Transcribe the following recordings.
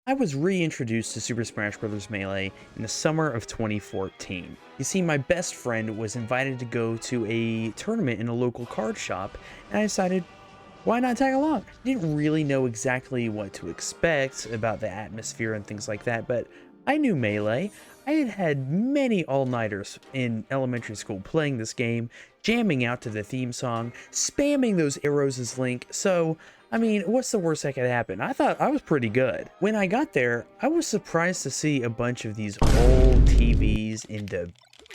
I was reintroduced to Super Smash Bros. Melee in the summer of 2014. You see, my best friend was invited to go to a tournament in a local card shop, and I decided, why not tag along? I didn't really know exactly what to expect about the atmosphere and things like that, but I knew Melee. I had had many all-nighters in elementary school playing this game, jamming out to the theme song, spamming those arrows as Link, so I mean, what's the worst that could happen? I thought I was pretty good. When I got there, I was surprised to see a bunch of these old TVs in the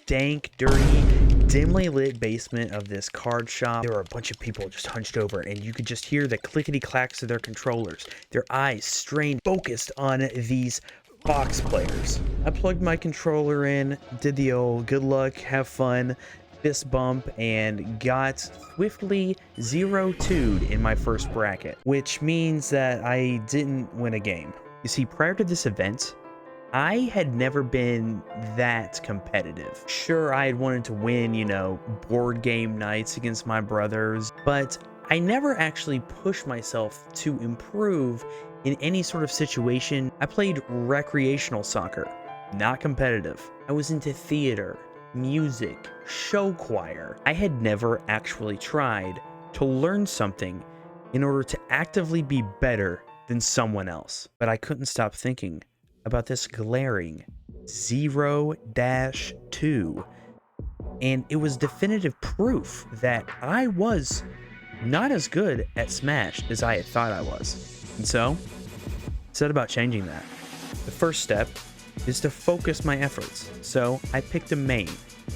dank, dirty, dimly lit basement of this card shop. There were a bunch of people just hunched over, and you could just hear the clickety-clacks of their controllers, their eyes strained, focused on these box players. I plugged my controller in, did the old good luck, have fun, fist bump, and got swiftly 0-2'd in my first bracket, which means that I didn't win a game. You see, prior to this event, I had never been that competitive. Sure, I had wanted to win, board game nights against my brothers, but I never actually pushed myself to improve in any sort of situation. I played recreational soccer, not competitive. I was into theater, music, show choir. I had never actually tried to learn something in order to actively be better than someone else. But I couldn't stop thinking about this glaring 0-2, and it was definitive proof that I was not as good at Smash as I had thought I was. And so, I set about changing that. The first step is to focus my efforts. So I picked a main,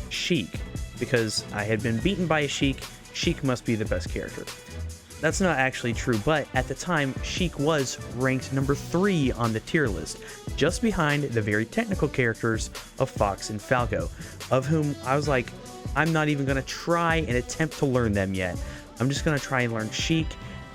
Sheik, because I had been beaten by a Sheik. Sheik must be the best character. That's not actually true, but at the time, Sheik was ranked number 3 on the tier list, just behind the very technical characters of Fox and Falco, of whom I was like, I'm not even going to try and attempt to learn them yet. I'm just going to try and learn Sheik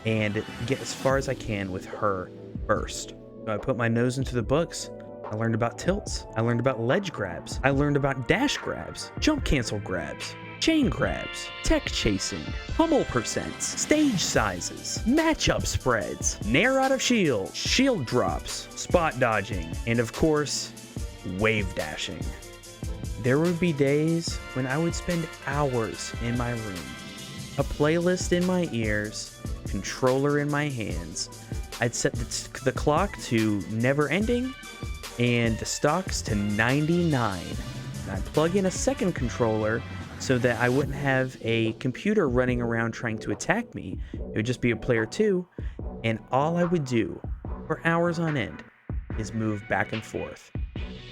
and get as far as I can with her first. So I put my nose into the books. I learned about tilts. I learned about ledge grabs. I learned about dash grabs, jump cancel grabs, chain grabs, tech chasing, pummel percents, stage sizes, matchup spreads, nair out of shield, shield drops, spot dodging, and of course, wave dashing. There would be days when I would spend hours in my room, a playlist in my ears, controller in my hands. I'd set the clock to never ending and the stocks to 99. And I'd plug in a second controller so that I wouldn't have a computer running around trying to attack me. It would just be a player 2, and all I would do for hours on end is move back and forth,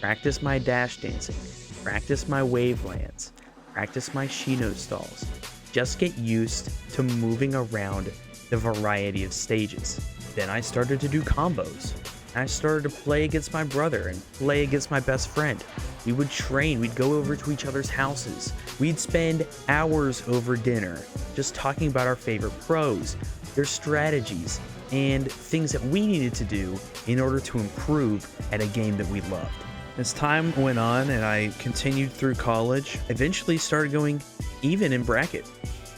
practice my dash dancing, practice my wave lands, practice my Shino stalls, just get used to moving around the variety of stages. Then I started to do combos. I started to play against my brother and play against my best friend. We would train, we'd go over to each other's houses. We'd spend hours over dinner just talking about our favorite pros, their strategies, and things that we needed to do in order to improve at a game that we loved. As time went on and I continued through college, eventually started going even in bracket.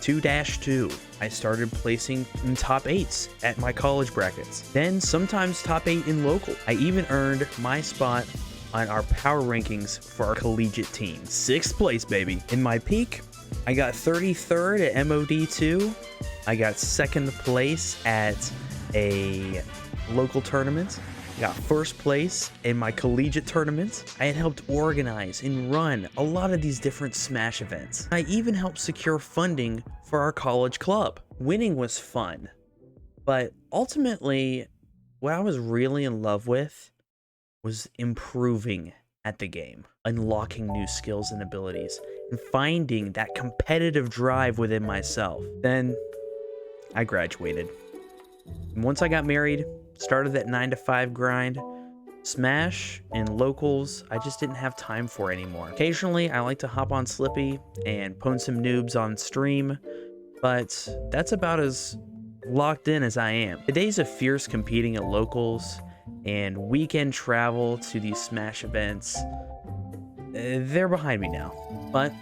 2-2. I started placing in top 8s at my college brackets. Then sometimes top 8 in local. I even earned my spot on our power rankings for our collegiate team. 6th place, baby. In my peak, I got 33rd at MOD2. I got 2nd place at a local tournament. I got 1st place in my collegiate tournament. I had helped organize and run a lot of these different Smash events. I even helped secure funding for our college club. Winning was fun, but ultimately, what I was really in love with was improving at the game, unlocking new skills and abilities, and finding that competitive drive within myself. Then I graduated. And once I got married, started that 9-to-5 grind, Smash and locals, I just didn't have time for anymore. Occasionally, I like to hop on Slippy and pwn some noobs on stream, but that's about as locked in as I am. The days of fierce competing at locals and weekend travel to these Smash events, they're behind me now. But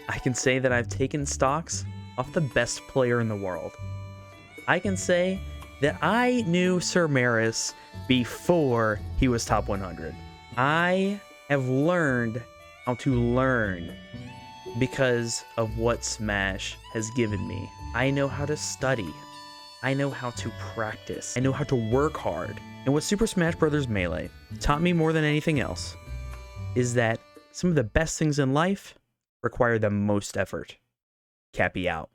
I can say that I've taken stocks off the best player in the world. I can say that I knew Sir Maris before he was top 100. I have learned how to learn because of what Smash has given me. I know how to study. I know how to practice. I know how to work hard. And what Super Smash Bros. Melee taught me more than anything else is that some of the best things in life require the most effort. Cappy out.